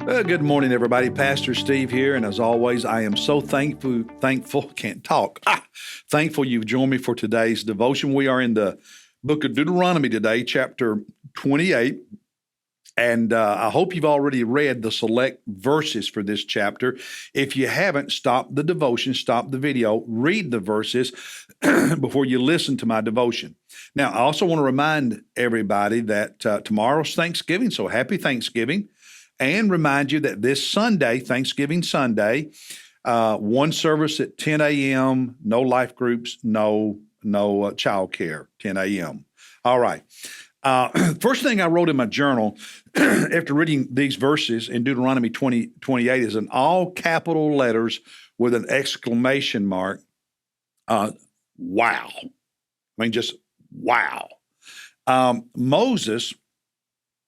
Well, good morning, everybody. Pastor Steve here, and as always, I am so can't talk. Thankful you've joined me for today's devotion. We are in the book of Deuteronomy today, chapter 28, and I hope you've already read the select verses for this chapter. If you haven't, stop the devotion, stop the video, read the verses before you listen to my devotion. Now, I also want to remind everybody that tomorrow's Thanksgiving, so happy Thanksgiving. And remind you that this Sunday, Thanksgiving Sunday, one service at 10 a.m., no life groups, no child care, 10 a.m. All right. First thing I wrote in my journal after reading these verses in Deuteronomy 28 is in all capital letters with an exclamation mark. Wow. I mean, just wow. Moses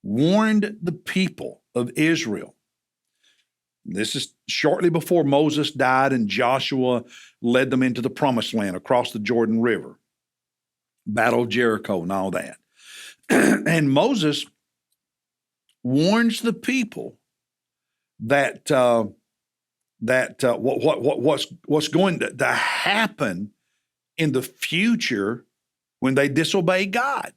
warned the people of Israel. This is shortly before Moses died and Joshua led them into the promised land across the Jordan River, Battle of Jericho and all that. And Moses warns the people that what's going to happen in the future when they disobey God.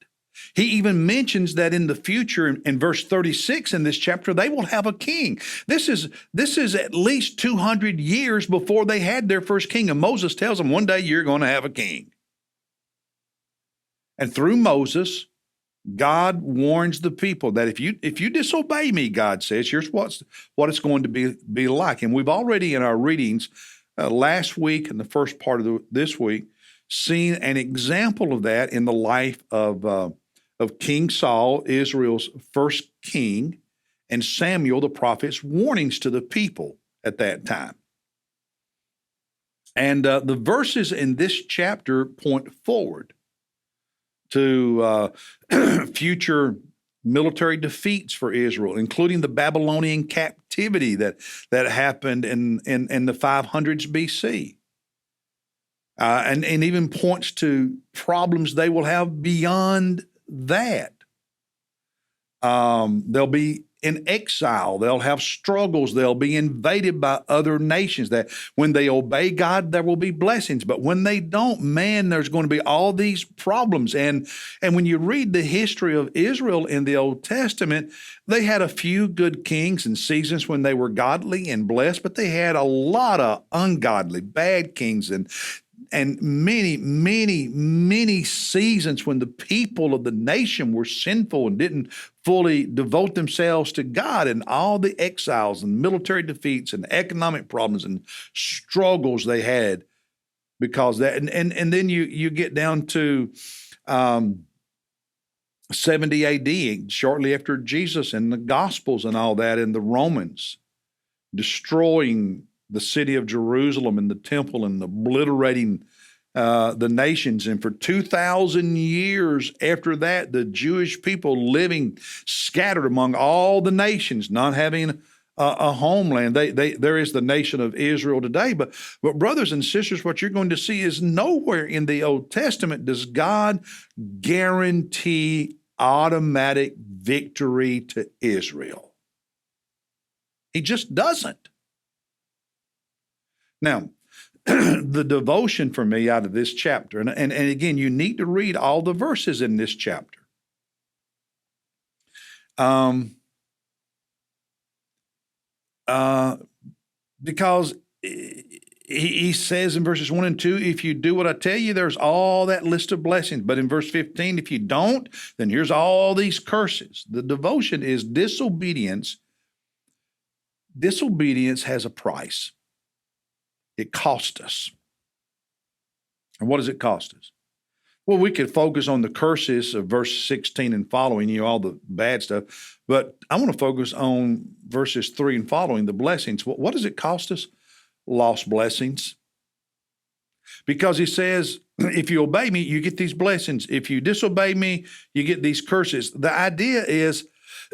He even mentions that in the future, in verse 36 in this chapter, they will have a king. This is at least 200 years before they had their first king. And Moses tells them, one day you're going to have a king. And through Moses, God warns the people that if you disobey me, God says, here's what it's going to be like. And we've already in our readings last week and the first part of this week seen an example of that in the life of King Saul, Israel's first king, and Samuel the prophet's warnings to the people at that time. And the verses in this chapter point forward to future military defeats for Israel, including the Babylonian captivity that happened in the 500s BC. And even points to problems they will have beyond that. They'll be in exile. They'll have struggles. They'll be invaded by other nations. That when they obey God, there will be blessings. But when they don't, man, there's going to be all these problems. And when you read the history of Israel in the Old Testament, they had a few good kings and seasons when they were godly and blessed, but they had a lot of ungodly, bad kings and many seasons when the people of the nation were sinful and didn't fully devote themselves to God, and all the exiles and military defeats and economic problems and struggles they had because that. And then you get down to 70 AD, shortly after Jesus and the Gospels and all that, and the Romans destroying the city of Jerusalem and the temple and obliterating the nations. And for 2,000 years after that, the Jewish people living scattered among all the nations, not having a homeland. There is the nation of Israel today. But brothers and sisters, what you're going to see is nowhere in the Old Testament does God guarantee automatic victory to Israel. He just doesn't. Now, the devotion for me out of this chapter, and again, you need to read all the verses in this chapter. Because he says in verses 1 and 2, if you do what I tell you, there's all that list of blessings. But in verse 15, if you don't, then here's all these curses. The devotion is disobedience. Disobedience has a price. It cost us. And what does it cost us? Well, we could focus on the curses of verse 16 and following, all the bad stuff. But I want to focus on verses 3 and following, the blessings. What does it cost us? Lost blessings. Because he says, if you obey me, you get these blessings. If you disobey me, you get these curses. The idea is,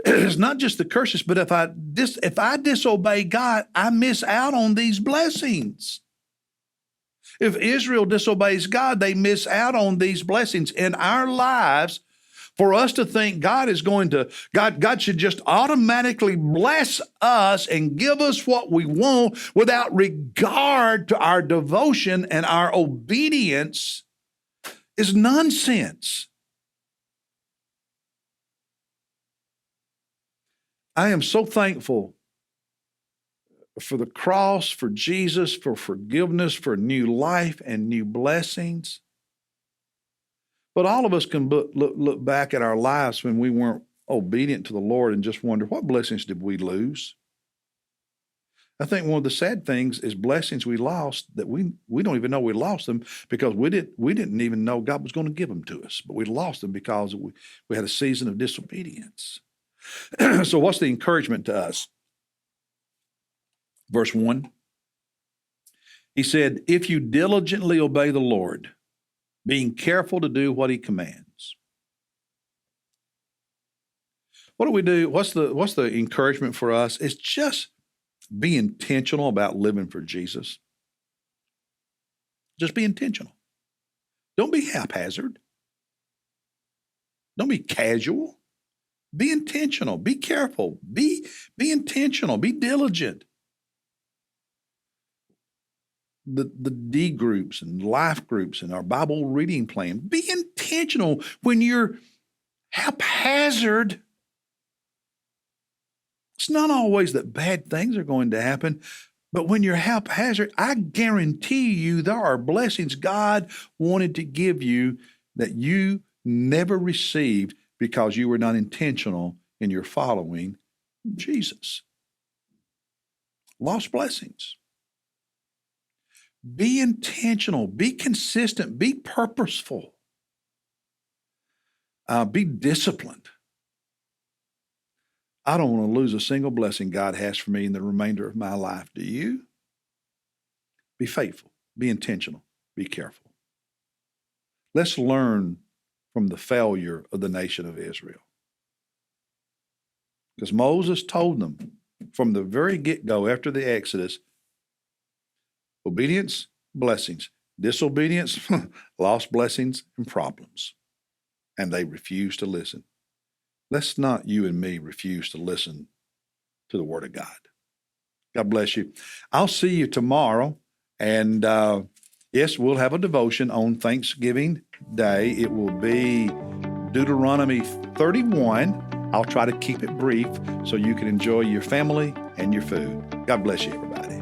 it's not just the curses, but if I disobey God, I miss out on these blessings. If Israel disobeys God, they miss out on these blessings. In our lives, For us to think God should just automatically bless us and give us what we want without regard to our devotion and our obedience is nonsense. I am so thankful for the cross, for Jesus, for forgiveness, for new life and new blessings. But all of us can look back at our lives when we weren't obedient to the Lord and just wonder, what blessings did we lose? I think one of the sad things is blessings we lost that we don't even know we lost them because we didn't even know God was going to give them to us. But we lost them because we had a season of disobedience. So what's the encouragement to us? Verse 1, he said, if you diligently obey the Lord, being careful to do what he commands. What do we do? What's the encouragement for us? It's just be intentional about living for Jesus. Just be intentional. Don't be haphazard. Don't be casual. Be intentional. Be careful. Be intentional. Be diligent. The D groups and life groups and our Bible reading plan. Be intentional when you're haphazard. It's not always that bad things are going to happen, but when you're haphazard, I guarantee you there are blessings God wanted to give you that you never received because you were not intentional in your following Jesus. Lost blessings. Be intentional, be consistent, be purposeful, be disciplined. I don't want to lose a single blessing God has for me in the remainder of my life. Do you? Be faithful, be intentional, be careful. Let's learn from the failure of the nation of Israel. Because Moses told them from the very get-go after the Exodus, obedience, blessings. Disobedience, lost blessings and problems. And they refused to listen. Let's not, you and me, refuse to listen to the Word of God. God bless you. I'll see you tomorrow. And yes, we'll have a devotion on Thanksgiving Day. It will be Deuteronomy 31. I'll try to keep it brief so you can enjoy your family and your food. God bless you, everybody.